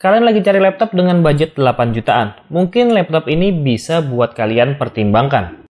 Kalian lagi cari laptop dengan budget 8 jutaan. Mungkin laptop ini bisa buat kalian pertimbangkan.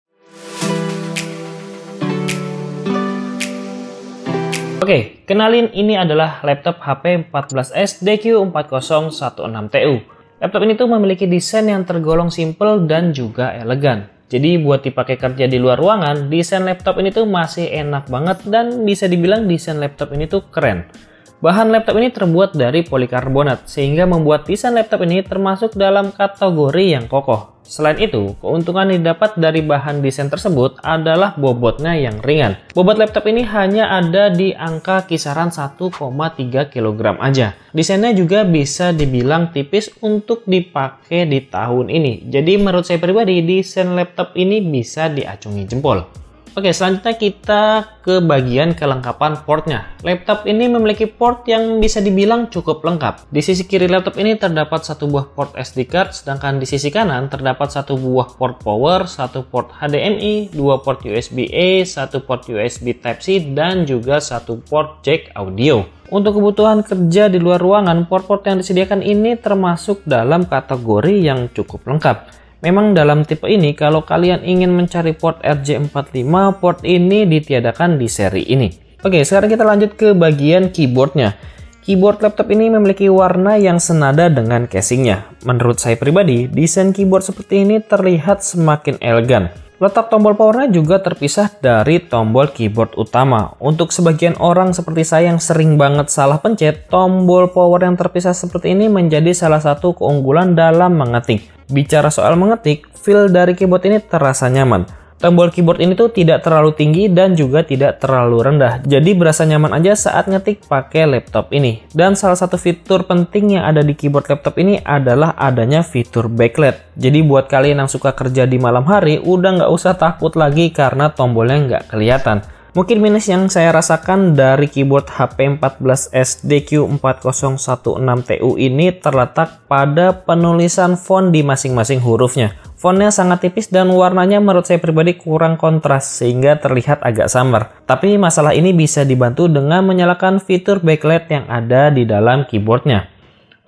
Oke, kenalin, ini adalah laptop HP 14S DQ4016TU. Laptop ini tuh memiliki desain yang tergolong simple dan juga elegan. Jadi buat dipakai kerja di luar ruangan, desain laptop ini tuh masih enak banget dan bisa dibilang desain laptop ini tuh keren. Bahan laptop ini terbuat dari polikarbonat, sehingga membuat desain laptop ini termasuk dalam kategori yang kokoh. Selain itu, keuntungan yang didapat dari bahan desain tersebut adalah bobotnya yang ringan. Bobot laptop ini hanya ada di angka kisaran 1,3 kg aja. Desainnya juga bisa dibilang tipis untuk dipakai di tahun ini. Jadi menurut saya pribadi, desain laptop ini bisa diacungi jempol. Oke, selanjutnya kita ke bagian kelengkapan portnya. Laptop ini memiliki port yang bisa dibilang cukup lengkap. Di sisi kiri laptop ini terdapat satu buah port SD card, sedangkan di sisi kanan terdapat satu buah port power, satu port HDMI, dua port USB-A, satu port USB Type-C, dan juga satu port jack audio. Untuk kebutuhan kerja di luar ruangan, port-port yang disediakan ini termasuk dalam kategori yang cukup lengkap. Memang dalam tipe ini, kalau kalian ingin mencari port RJ45, port ini ditiadakan di seri ini. Oke, sekarang kita lanjut ke bagian keyboardnya. Keyboard laptop ini memiliki warna yang senada dengan casingnya. Menurut saya pribadi, desain keyboard seperti ini terlihat semakin elegan. Letak tombol powernya juga terpisah dari tombol keyboard utama. Untuk sebagian orang seperti saya yang sering banget salah pencet, tombol power yang terpisah seperti ini menjadi salah satu keunggulan dalam mengetik. Bicara soal mengetik, feel dari keyboard ini terasa nyaman. Tombol keyboard ini tuh tidak terlalu tinggi dan juga tidak terlalu rendah. Jadi berasa nyaman aja saat ngetik pakai laptop ini. Dan salah satu fitur penting yang ada di keyboard laptop ini adalah adanya fitur backlight. Jadi buat kalian yang suka kerja di malam hari, udah nggak usah takut lagi karena tombolnya nggak kelihatan. Mungkin minus yang saya rasakan dari keyboard HP 14S DQ4016TU ini terletak pada penulisan font di masing-masing hurufnya. Fontnya sangat tipis dan warnanya menurut saya pribadi kurang kontras sehingga terlihat agak samar. Tapi masalah ini bisa dibantu dengan menyalakan fitur backlight yang ada di dalam keyboardnya.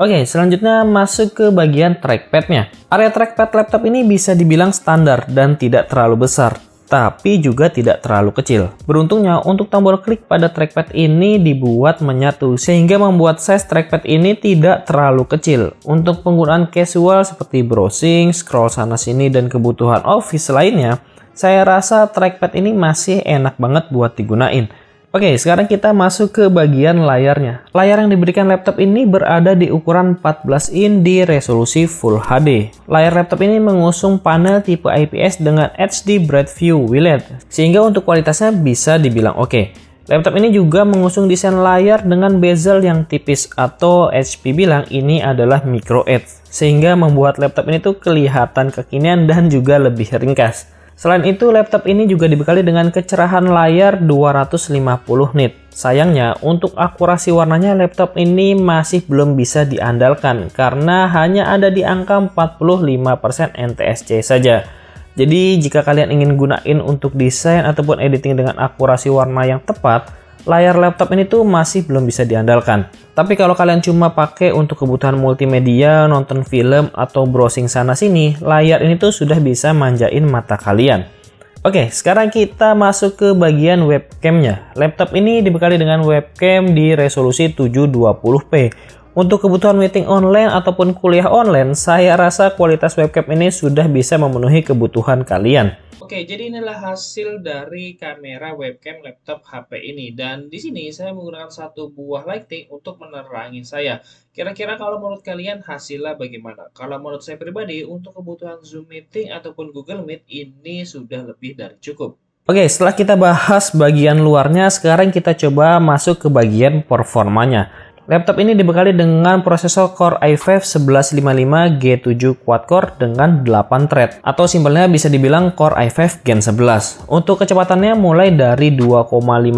Oke, selanjutnya masuk ke bagian trackpadnya. Area trackpad laptop ini bisa dibilang standar dan tidak terlalu besar, tapi juga tidak terlalu kecil. Beruntungnya untuk tombol klik pada trackpad ini dibuat menyatu sehingga membuat size trackpad ini tidak terlalu kecil. Untuk penggunaan casual seperti browsing, scroll sana sini, dan kebutuhan office lainnya, saya rasa trackpad ini masih enak banget buat digunain. Oke, sekarang kita masuk ke bagian layarnya. Layar yang diberikan laptop ini berada di ukuran 14 in di resolusi Full HD. Layar laptop ini mengusung panel tipe IPS dengan HD Bright View WLED, sehingga untuk kualitasnya bisa dibilang oke. Laptop ini juga mengusung desain layar dengan bezel yang tipis, atau HP bilang ini adalah micro edge, sehingga membuat laptop ini tuh kelihatan kekinian dan juga lebih ringkas. Selain itu, laptop ini juga dibekali dengan kecerahan layar 250 nit. Sayangnya, untuk akurasi warnanya laptop ini masih belum bisa diandalkan karena hanya ada di angka 45% NTSC saja. Jadi, jika kalian ingin gunain untuk desain ataupun editing dengan akurasi warna yang tepat, layar laptop ini tuh masih belum bisa diandalkan. Tapi kalau kalian cuma pakai untuk kebutuhan multimedia, nonton film, atau browsing sana-sini, layar ini tuh sudah bisa manjain mata kalian. Oke, sekarang kita masuk ke bagian webcamnya. Laptop ini dibekali dengan webcam di resolusi 720p. Untuk kebutuhan meeting online ataupun kuliah online, saya rasa kualitas webcam ini sudah bisa memenuhi kebutuhan kalian. Oke, jadi inilah hasil dari kamera webcam laptop HP ini, dan di sini saya menggunakan satu buah lighting untuk menerangi saya. Kira-kira kalau menurut kalian hasilnya bagaimana? Kalau menurut saya pribadi, untuk kebutuhan Zoom meeting ataupun Google Meet ini sudah lebih dari cukup. Oke, setelah kita bahas bagian luarnya, sekarang kita coba masuk ke bagian performanya. Laptop ini dibekali dengan prosesor Core i5 1155 G7 quad-core dengan 8 thread, atau simpelnya bisa dibilang Core i5 Gen 11. Untuk kecepatannya mulai dari 2,5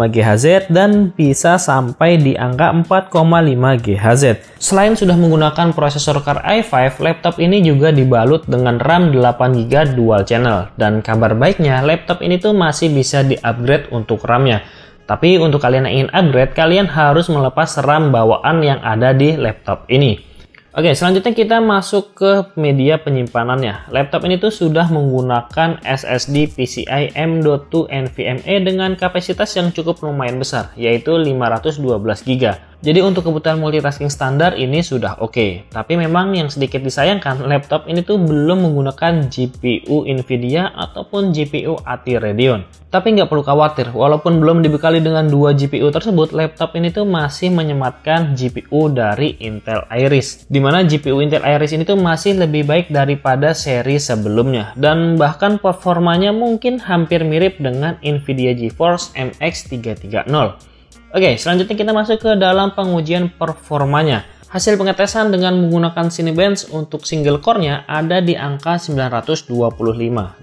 GHz dan bisa sampai di angka 4,5 GHz. Selain sudah menggunakan prosesor Core i5, laptop ini juga dibalut dengan RAM 8GB dual channel. Dan kabar baiknya, laptop ini tuh masih bisa di-upgrade untuk RAM-nya. Tapi untuk kalian yang ingin upgrade, kalian harus melepas RAM bawaan yang ada di laptop ini. Oke, selanjutnya kita masuk ke media penyimpanannya. Laptop ini tuh sudah menggunakan SSD PCIe M.2 NVMe dengan kapasitas yang cukup lumayan besar, yaitu 512 GB. Jadi untuk kebutuhan multitasking standar ini sudah oke. Tapi memang yang sedikit disayangkan, laptop ini tuh belum menggunakan GPU Nvidia ataupun GPU AT Radeon. Tapi nggak perlu khawatir, walaupun belum dibekali dengan dua GPU tersebut, laptop ini tuh masih menyematkan GPU dari Intel Iris. Dimana GPU Intel Iris ini tuh masih lebih baik daripada seri sebelumnya. Dan bahkan performanya mungkin hampir mirip dengan Nvidia GeForce MX 330. Oke, selanjutnya kita masuk ke dalam pengujian performanya. Hasil pengetesan dengan menggunakan Cinebench untuk single core-nya ada di angka 925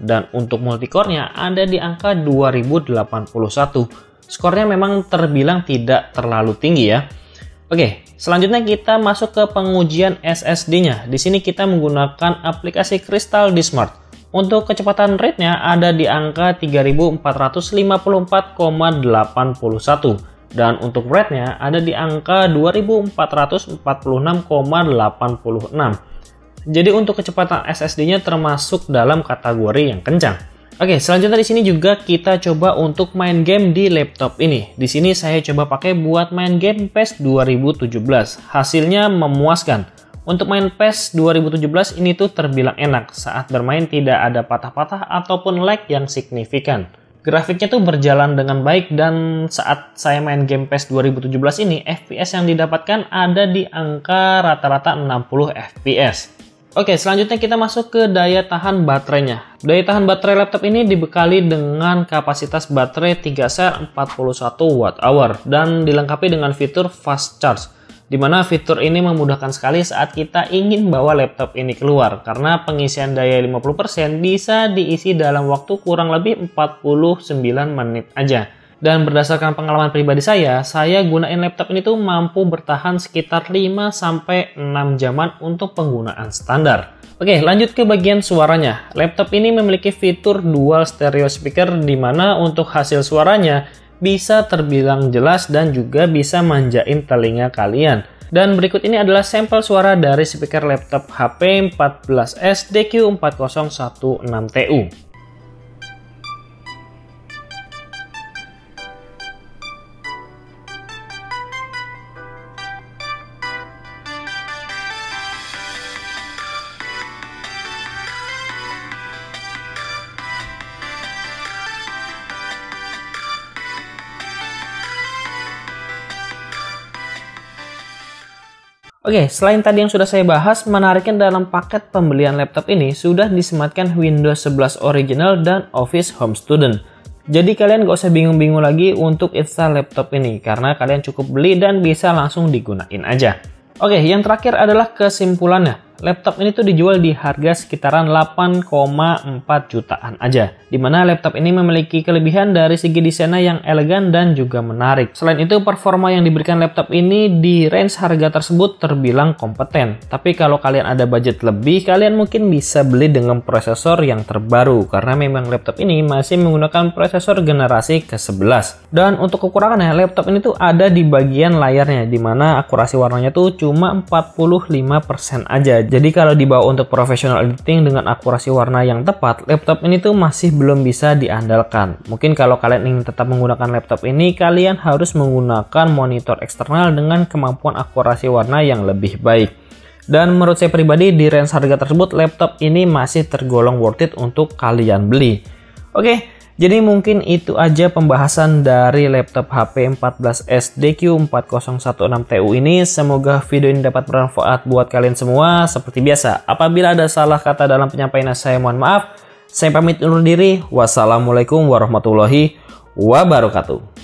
dan untuk multicore-nya ada di angka 2081. Skornya memang terbilang tidak terlalu tinggi ya. Oke, selanjutnya kita masuk ke pengujian SSD-nya. Di sini kita menggunakan aplikasi Crystal D Smart. Untuk kecepatan read-nya ada di angka 3454,81. Dan untuk write-nya ada di angka 2446,86. Jadi untuk kecepatan SSD-nya termasuk dalam kategori yang kencang. Oke, selanjutnya di sini juga kita coba untuk main game di laptop ini. Di sini saya coba pakai buat main game PES 2017. Hasilnya memuaskan. Untuk main PES 2017 ini tuh terbilang enak. Saat bermain tidak ada patah-patah ataupun lag yang signifikan. Grafiknya tuh berjalan dengan baik dan saat saya main game PES 2017 ini, FPS yang didapatkan ada di angka rata-rata 60 FPS. Oke, selanjutnya kita masuk ke daya tahan baterainya. Daya tahan baterai laptop ini dibekali dengan kapasitas baterai 3 sel 41 Wh dan dilengkapi dengan fitur fast charge. Di mana fitur ini memudahkan sekali saat kita ingin bawa laptop ini keluar karena pengisian daya 50% bisa diisi dalam waktu kurang lebih 49 menit aja. Dan berdasarkan pengalaman pribadi saya gunain laptop ini tuh mampu bertahan sekitar 5-6 jaman untuk penggunaan standar. Oke, lanjut ke bagian suaranya. Laptop ini memiliki fitur dual stereo speaker di mana untuk hasil suaranya bisa terbilang jelas dan juga bisa manjain telinga kalian. Dan berikut ini adalah sampel suara dari speaker laptop HP 14S DQ4016TU. Oke, selain tadi yang sudah saya bahas, menariknya dalam paket pembelian laptop ini sudah disematkan Windows 11 Original dan Office Home Student. Jadi kalian gak usah bingung-bingung lagi untuk install laptop ini, karena kalian cukup beli dan bisa langsung digunain aja. Oke, yang terakhir adalah kesimpulannya. Laptop ini tuh dijual di harga sekitaran 8,4 jutaan aja. Dimana laptop ini memiliki kelebihan dari segi desainnya yang elegan dan juga menarik. Selain itu, performa yang diberikan laptop ini di range harga tersebut terbilang kompeten. Tapi kalau kalian ada budget lebih, kalian mungkin bisa beli dengan prosesor yang terbaru. Karena memang laptop ini masih menggunakan prosesor generasi ke-11. Dan untuk kekurangannya, laptop ini tuh ada di bagian layarnya. Dimana akurasi warnanya tuh cuma 45% aja. Jadi kalau dibawa untuk professional editing dengan akurasi warna yang tepat, laptop ini tuh masih belum bisa diandalkan. Mungkin kalau kalian ingin tetap menggunakan laptop ini, kalian harus menggunakan monitor eksternal dengan kemampuan akurasi warna yang lebih baik. Dan menurut saya pribadi, di range harga tersebut, laptop ini masih tergolong worth it untuk kalian beli. Oke. Jadi mungkin itu aja pembahasan dari laptop HP 14S DQ4016TU ini. Semoga video ini dapat bermanfaat buat kalian semua. Seperti biasa, apabila ada salah kata dalam penyampaian saya mohon maaf. Saya pamit undur diri. Wassalamualaikum warahmatullahi wabarakatuh.